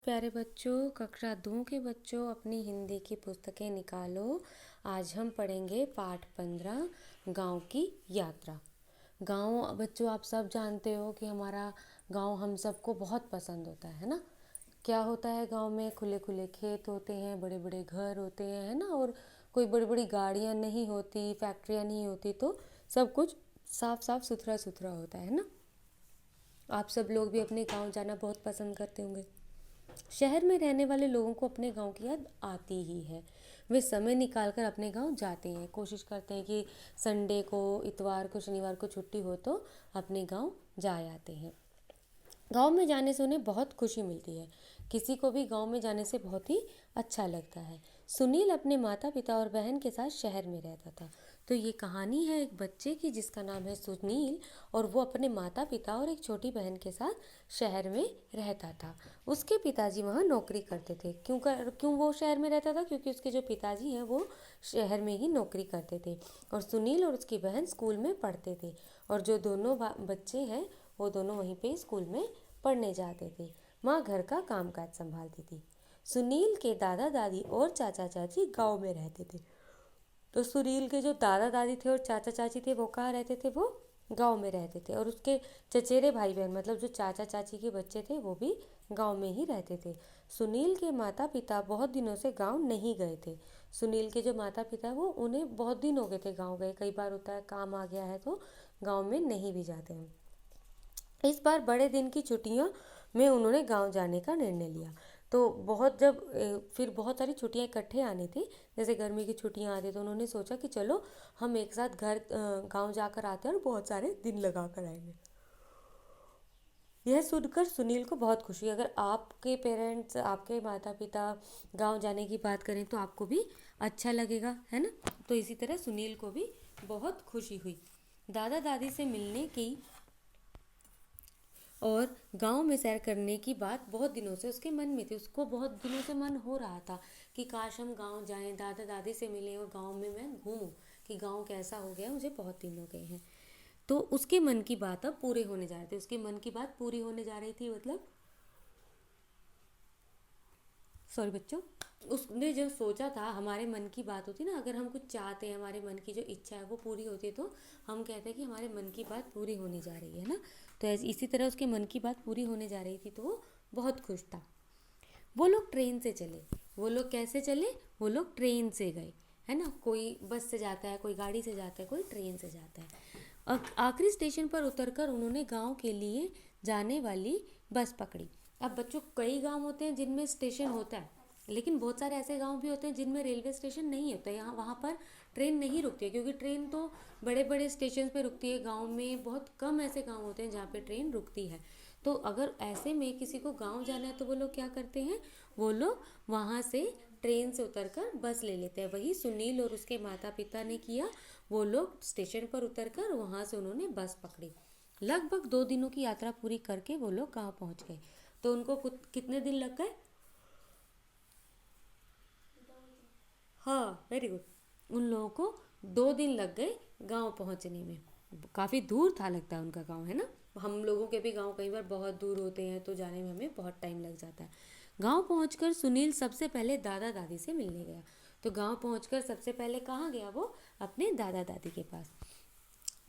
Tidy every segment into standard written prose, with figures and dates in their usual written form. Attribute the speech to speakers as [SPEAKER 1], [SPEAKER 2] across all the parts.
[SPEAKER 1] प्यारे बच्चों, कक्षा 2 के बच्चों, अपनी हिंदी की पुस्तकें निकालो। आज हम पढ़ेंगे पाठ 15 गांव की यात्रा। गांव बच्चों, आप सब जानते हो कि हमारा गांव हम सबको बहुत पसंद होता है ना। क्या होता है गांव में? खुले खुले खेत होते हैं, बड़े बड़े घर होते हैं, है ना। और कोई बड़ी बड़ी गाड़ियां नहीं होती, फैक्ट्रियां नहीं होती, तो सब कुछ साफ साफ सुथरा सुथरा होता है ना। आप सब लोग भी अपने गांव जाना बहुत पसंद करते होंगे। शहर में रहने वाले लोगों को अपने गांव की याद आती ही है। वे समय निकालकर अपने गांव जाते हैं, कोशिश करते हैं कि संडे को, इतवार को, शनिवार को छुट्टी हो तो अपने गांव जा आते हैं। गांव में जाने से उन्हें बहुत खुशी मिलती है। किसी को भी गांव में जाने से बहुत ही अच्छा लगता है। सुनील अपने माता पिता और बहन के साथ शहर में रहता था। तो ये कहानी है एक बच्चे की जिसका नाम है सुनील, और वो अपने माता पिता और एक छोटी बहन के साथ शहर में रहता था। उसके पिताजी वहाँ नौकरी करते थे। क्यों वो शहर में रहता था? क्योंकि उसके जो पिताजी हैं वो शहर में ही नौकरी करते थे, और सुनील और उसकी बहन स्कूल में पढ़ते थे। और जो दोनों बच्चे हैं वो दोनों वहीं पे स्कूल में पढ़ने जाते थे। माँ घर का कामकाज संभालती थी। सुनील के दादा दादी और चाचा चाची गांव में रहते थे। तो सुनील के जो दादा दादी थे और चाचा चाची थे वो कहाँ रहते थे? वो गांव में रहते थे। और उसके चचेरे भाई बहन, मतलब जो चाचा चाची के बच्चे थे, वो भी गांव में ही रहते थे। सुनील के माता पिता बहुत दिनों से गांव नहीं गए थे। सुनील के जो माता पिता वो उन्हें बहुत दिन हो गए थे गांव गए। कई बार होता है काम आ गया है तो गांव में नहीं भी जाते हैं। इस बार बड़े दिन की छुट्टियों में उन्होंने गांव जाने का निर्णय लिया। तो फिर बहुत सारी छुट्टियां इकट्ठे आनी थी, जैसे गर्मी की छुट्टियां आती, तो उन्होंने सोचा कि चलो हम एक साथ गांव जाकर आते हैं और बहुत सारे दिन लगा कर आएंगे। यह सुनकर सुनील को बहुत खुशी। अगर आपके पेरेंट्स, आपके माता पिता गांव जाने की बात करें तो आपको भी अच्छा लगेगा, है ना। तो इसी तरह सुनील को भी बहुत खुशी हुई। दादा दादी से मिलने की और गांव में सैर करने की बात बहुत दिनों से उसके मन में थी। उसको बहुत दिनों से मन हो रहा था कि काश हम गांव जाएं, दादा दादी से मिलें और गांव में मैं घूमूं कि गांव कैसा हो गया, मुझे बहुत दिन हो गए हैं। तो उसके मन की बात अब पूरे होने जा रहे थे। उसके मन की बात पूरी होने जा रही थी, मतलब सॉरी बच्चों, उसने जो सोचा था, हमारे मन की बात होती ना, अगर हम कुछ चाहते हैं, हमारे मन की जो इच्छा है वो पूरी होती है, तो हम कहते हैं कि हमारे मन की बात पूरी होने जा रही है ना। तो इसी तरह उसके मन की बात पूरी होने जा रही थी, तो वो बहुत खुश था। वो लोग ट्रेन से चले। वो लोग कैसे चले? वो लोग ट्रेन से गए, है ना। कोई बस से जाता है, कोई गाड़ी से जाता है, कोई ट्रेन से जाता है। आखिरी स्टेशन पर उतरकर उन्होंने गांव के लिए जाने वाली बस पकड़ी। अब बच्चों, कई गांव होते हैं जिनमें स्टेशन होता है, लेकिन बहुत सारे ऐसे गांव भी होते हैं जिनमें रेलवे स्टेशन नहीं होता। यहाँ वहाँ पर ट्रेन नहीं रुकती है, क्योंकि ट्रेन तो बड़े बड़े स्टेशन पे रुकती है। गांव में बहुत कम ऐसे गांव होते हैं जहाँ पे ट्रेन रुकती है। तो अगर ऐसे में किसी को गांव जाना है तो वो लोग क्या करते हैं? वो लोग वहाँ से ट्रेन से उतरकर बस ले लेते हैं। वही सुनील और उसके माता पिता ने किया। वो लोग स्टेशन पर उतरकर वहाँ से उन्होंने बस पकड़ी। लगभग 2 दिनों की यात्रा पूरी करके वो लोग गाँव पहुँच गए। तो उनको कितने दिन लग गए? हाँ, वेरी गुड। उन लोगों को 2 दिन लग गए गांव पहुंचने में। काफ़ी दूर था लगता है उनका गांव, है ना। हम लोगों के भी गांव कई बार बहुत दूर होते हैं, तो जाने में हमें बहुत टाइम लग जाता है। गांव पहुंचकर सुनील सबसे पहले दादा दादी से मिलने गया। तो गांव पहुंचकर सबसे पहले कहाँ गया वो? अपने दादा दादी के पास।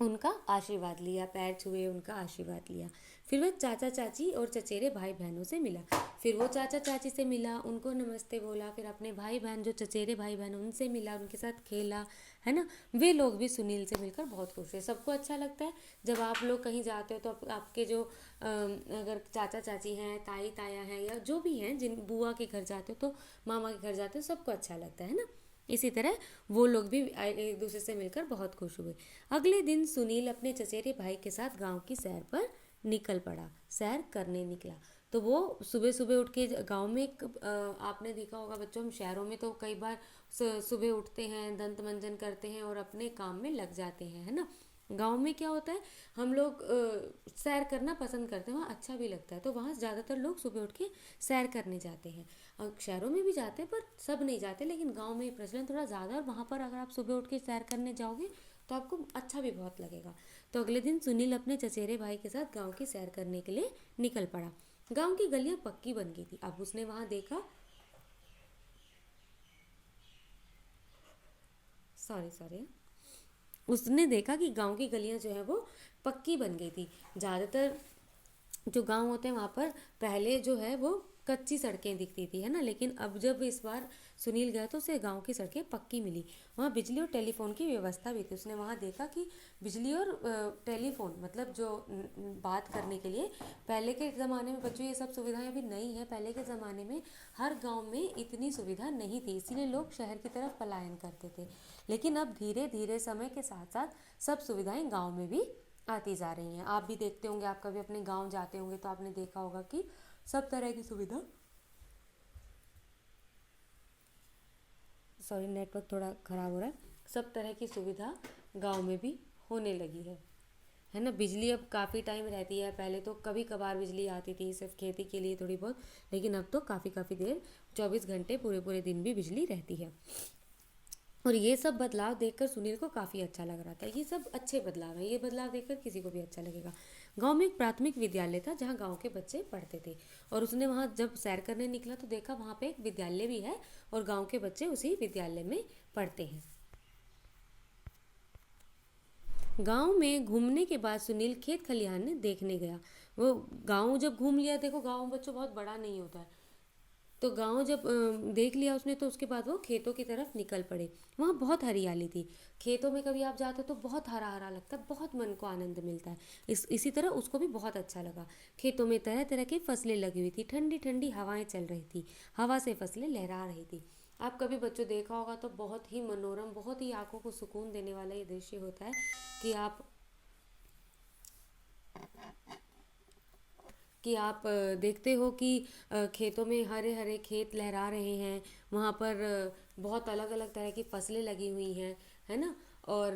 [SPEAKER 1] उनका आशीर्वाद लिया, पैर छुए, उनका आशीर्वाद लिया। फिर वह चाचा चाची और चचेरे भाई बहनों से मिला। फिर वो चाचा चाची से मिला, उनको नमस्ते बोला। फिर अपने भाई बहन, जो चचेरे भाई बहन, उनसे मिला, उनके साथ खेला, है ना। वे लोग भी सुनील से मिलकर बहुत खुश हुए। सबको अच्छा लगता है जब आप लोग कहीं जाते हो तो आपके जो अगर चाचा चाची हैं, ताई ताया हैं, या जो भी हैं, जिन बुआ के घर जाते हो, तो मामा के घर जाते हो, सबको अच्छा लगता है ना। इसी तरह वो लोग भी एक दूसरे से मिलकर बहुत खुश हुए। अगले दिन सुनील अपने चचेरे भाई के साथ गांव की सैर पर निकल पड़ा। सैर करने निकला। तो वो सुबह सुबह उठ के गांव में आपने देखा होगा बच्चों, हम शहरों में तो कई बार सुबह उठते हैं, दंत मंजन करते हैं और अपने काम में लग जाते हैं, है ना। गांव में क्या होता है, हम लोग सैर करना पसंद करते हैं, वहाँ अच्छा भी लगता है, तो वहाँ ज़्यादातर लोग सुबह उठ के सैर करने जाते हैं। और शहरों में भी जाते हैं पर सब नहीं जाते, लेकिन गांव में प्रचलन थोड़ा ज़्यादा है। और वहाँ पर अगर आप सुबह उठ के सैर करने जाओगे तो आपको अच्छा भी बहुत लगेगा। तो अगले दिन सुनील अपने चचेरे भाई के साथ गांव की सैर करने के लिए निकल पड़ा। गांव की गलियां पक्की बन गई थी। अब उसने वहां देखा, सॉरी सॉरी, उसने देखा कि गांव की गलियां जो है वो पक्की बन गई थी। ज़्यादातर जो गांव होते हैं वहाँ पर पहले जो है वो कच्ची सड़कें दिखती थी, है ना, लेकिन अब जब इस बार सुनील गया तो उसे गांव की सड़कें पक्की मिली। वहाँ बिजली और टेलीफोन की व्यवस्था भी थी। उसने वहाँ देखा कि बिजली और टेलीफोन, मतलब जो बात करने के लिए, पहले के ज़माने में बच्चों ये सब सुविधाएं अभी नहीं है। पहले के ज़माने में हर गांव में इतनी सुविधा नहीं थी, इसीलिए लोग शहर की तरफ पलायन करते थे। लेकिन अब धीरे धीरे समय के साथ साथ सब सुविधाएं गांव में भी आती जा रही हैं। आप भी देखते होंगे, आप कभी अपने गांव जाते होंगे तो आपने देखा होगा कि सब तरह की सुविधा, सॉरी नेटवर्क थोड़ा ख़राब हो रहा है, सब तरह की सुविधा गांव में भी होने लगी है ना। बिजली अब काफ़ी टाइम रहती है, पहले तो कभी कभार बिजली आती थी सिर्फ खेती के लिए थोड़ी बहुत, लेकिन अब तो काफ़ी काफ़ी देर, 24 घंटे पूरे पूरे दिन भी बिजली रहती है। और ये सब बदलाव देखकर सुनील को काफ़ी अच्छा लग रहा था। ये सब अच्छे बदलाव हैं, ये बदलाव देखकर किसी को भी अच्छा लगेगा। गांव में एक प्राथमिक विद्यालय था जहां गांव के बच्चे पढ़ते थे, और उसने वहां जब सैर करने निकला तो देखा वहां पे एक विद्यालय भी है और गांव के बच्चे उसी विद्यालय में पढ़ते हैं। गांव में घूमने के बाद सुनील खेत खलिहान ने देखने गया। वो गांव जब घूम लिया, देखो गांव बच्चों बहुत बड़ा नहीं होता है, तो गांव जब देख लिया उसने तो उसके बाद वो खेतों की तरफ निकल पड़े। वहाँ बहुत हरियाली थी। खेतों में कभी आप जाते हो तो बहुत हरा हरा लगता है, बहुत मन को आनंद मिलता है। इसी तरह उसको भी बहुत अच्छा लगा। खेतों में तरह तरह की फसलें लगी हुई थी, ठंडी ठंडी हवाएं चल रही थी, हवा से फसलें लहरा रही थी। आप कभी बच्चों देखा होगा तो बहुत ही मनोरम, बहुत ही आंखों को सुकून देने वाला ये दृश्य होता है कि आप देखते हो कि खेतों में हरे हरे खेत लहरा रहे हैं। वहाँ पर बहुत अलग अलग तरह की फसलें लगी हुई हैं, है ना, और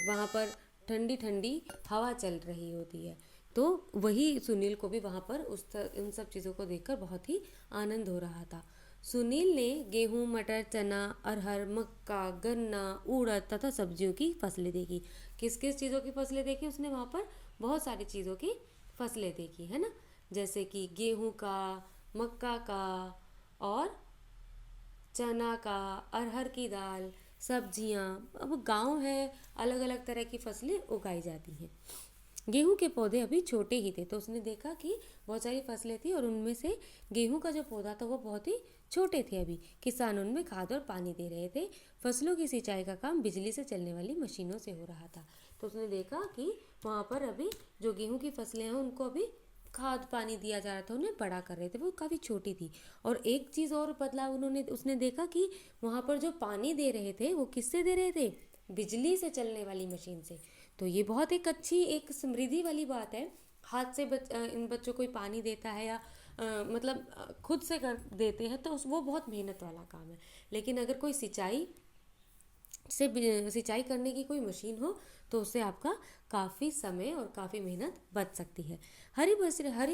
[SPEAKER 1] वहाँ पर ठंडी ठंडी हवा चल रही होती है। तो वही सुनील को भी वहाँ पर उन सब चीज़ों को देखकर बहुत ही आनंद हो रहा था। सुनील ने गेहूं, मटर, चना, अरहर, मक्का, गन्ना, उड़द तथा सब्जियों की फसलें देखी। किस किस चीज़ों की फसलें देखी उसने वहाँ पर? बहुत सारी चीज़ों की फसलें देखी, है ना, जैसे कि गेहूं का, मक्का का, और चना का, अरहर की दाल, सब्जियां। अब गांव है, अलग अलग तरह की फसलें उगाई जाती हैं। गेहूं के पौधे अभी छोटे ही थे तो उसने देखा कि बहुत सारी फसलें थी और उनमें से गेहूं का जो पौधा था वो बहुत ही छोटे थे। अभी किसान उनमें खाद और पानी दे रहे थे। फसलों की सिंचाई का काम बिजली से चलने वाली मशीनों से हो रहा था। तो उसने देखा कि वहाँ पर अभी जो गेहूं की फसलें हैं उनको अभी खाद पानी दिया जा रहा था, उन्हें बड़ा कर रहे थे, वो काफ़ी छोटी थी। और एक चीज़ और बदलाव उसने देखा कि वहाँ पर जो पानी दे रहे थे वो किससे दे रहे थे? बिजली से चलने वाली मशीन से। तो ये बहुत एक अच्छी, एक समृद्धि वाली बात है। हाथ से इन बच्चों को पानी देता है या मतलब खुद से कर देते हैं तो वो बहुत मेहनत वाला काम है। लेकिन अगर कोई सिंचाई करने की कोई मशीन हो तो उससे आपका काफ़ी समय और काफ़ी मेहनत बच सकती है। हरी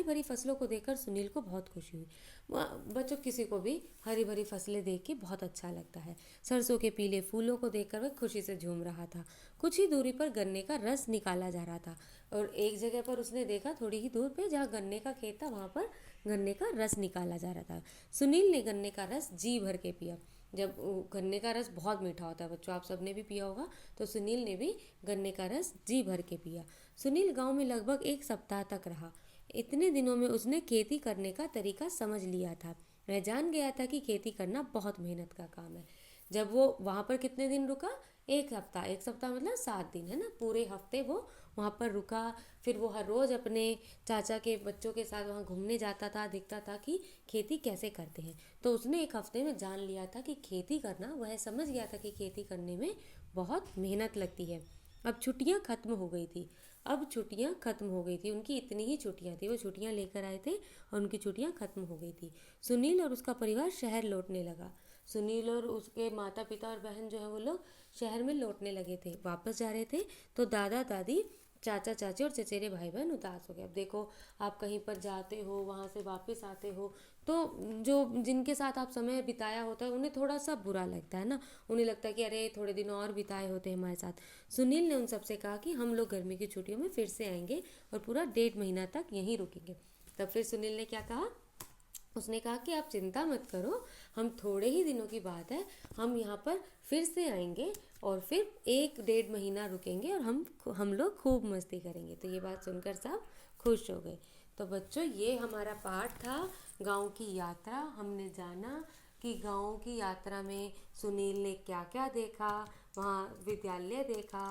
[SPEAKER 1] भरी फसलों को देखकर सुनील को बहुत खुशी हुई। बच्चों, किसी को भी हरी भरी फसलें देख के बहुत अच्छा लगता है। सरसों के पीले फूलों को देखकर वह खुशी से झूम रहा था। कुछ ही दूरी पर गन्ने का रस निकाला जा रहा था और एक जगह पर उसने देखा, थोड़ी ही दूर पे जहाँ गन्ने का खेत था वहाँ पर गन्ने का रस निकाला जा रहा था। सुनील ने गन्ने का रस जी भर के पिया। जब गन्ने का रस बहुत मीठा होता है बच्चों, आप सबने भी पिया होगा, तो सुनील ने भी गन्ने का रस जी भर के पिया। सुनील गांव में लगभग एक सप्ताह तक रहा। इतने दिनों में उसने खेती करने का तरीका समझ लिया था। वह जान गया था कि खेती करना बहुत मेहनत का काम है। जब वो वहाँ पर कितने दिन रुका? एक सप्ताह मतलब 7 दिन, है ना, पूरे हफ्ते वो वहाँ पर रुका। फिर वो हर रोज़ अपने चाचा के बच्चों के साथ वहाँ घूमने जाता था, देखता था कि खेती कैसे करते हैं। तो उसने एक हफ्ते में जान लिया था कि खेती करना, वह समझ गया था कि खेती करने में बहुत मेहनत लगती है। अब छुट्टियाँ खत्म हो गई थी। उनकी इतनी ही छुट्टियाँ थी, वो छुट्टियाँ लेकर आए थे और उनकी छुट्टियाँ खत्म हो गई थी। सुनील और उसका परिवार शहर लौटने लगा। सुनील और उसके माता पिता और बहन जो है वो लोग शहर में लौटने लगे थे, वापस जा रहे थे। तो दादा दादी, चाचा चाची और चचेरे भाई बहन उदास हो गए। अब देखो, आप कहीं पर जाते हो, वहाँ से वापस आते हो तो जो जिनके साथ आप समय बिताया होता है उन्हें थोड़ा सा बुरा लगता है ना। उन्हें लगता है कि अरे थोड़े दिन और बिताए होते हमारे साथ। सुनील ने उन सबसे कहा कि हम लोग गर्मी की छुट्टियों में फिर से आएंगे और पूरा 1.5 महीना तक यहीं रुकेंगे। तब फिर सुनील ने क्या कहा, उसने कहा कि आप चिंता मत करो, हम थोड़े ही दिनों की बात है, हम यहाँ पर फिर से आएंगे और फिर 1-1.5 महीना रुकेंगे और हम लोग खूब मस्ती करेंगे। तो ये बात सुनकर सब खुश हो गए। तो बच्चों ये हमारा पाठ था गाँव की यात्रा। हमने जाना कि गाँव की यात्रा में सुनील ने क्या क्या देखा, वहाँ विद्यालय देखा,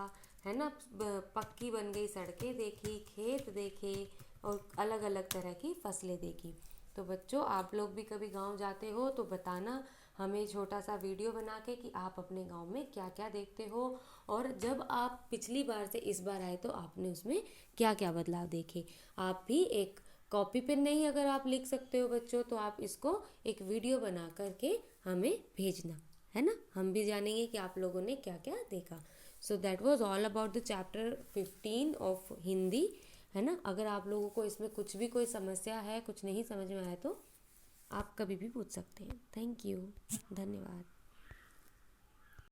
[SPEAKER 1] है ना, पक्की बन गई सड़कें देखी, खेत देखे और अलग अलग तरह की फसलें देखी। तो बच्चों आप लोग भी कभी गांव जाते हो तो बताना हमें छोटा सा वीडियो बना के कि आप अपने गांव में क्या क्या देखते हो, और जब आप पिछली बार से इस बार आए तो आपने उसमें क्या क्या बदलाव देखे। आप भी एक कॉपी पेन नहीं अगर आप लिख सकते हो बच्चों, तो आप इसको एक वीडियो बना करके हमें भेजना, है ना, हम भी जानेंगे कि आप लोगों ने क्या क्या देखा। So that was all about the chapter 15 of Hindi, है ना। अगर आप लोगों को इसमें कुछ भी कोई समस्या है, कुछ नहीं समझ में आया तो आप कभी भी पूछ सकते हैं। थैंक यू, धन्यवाद।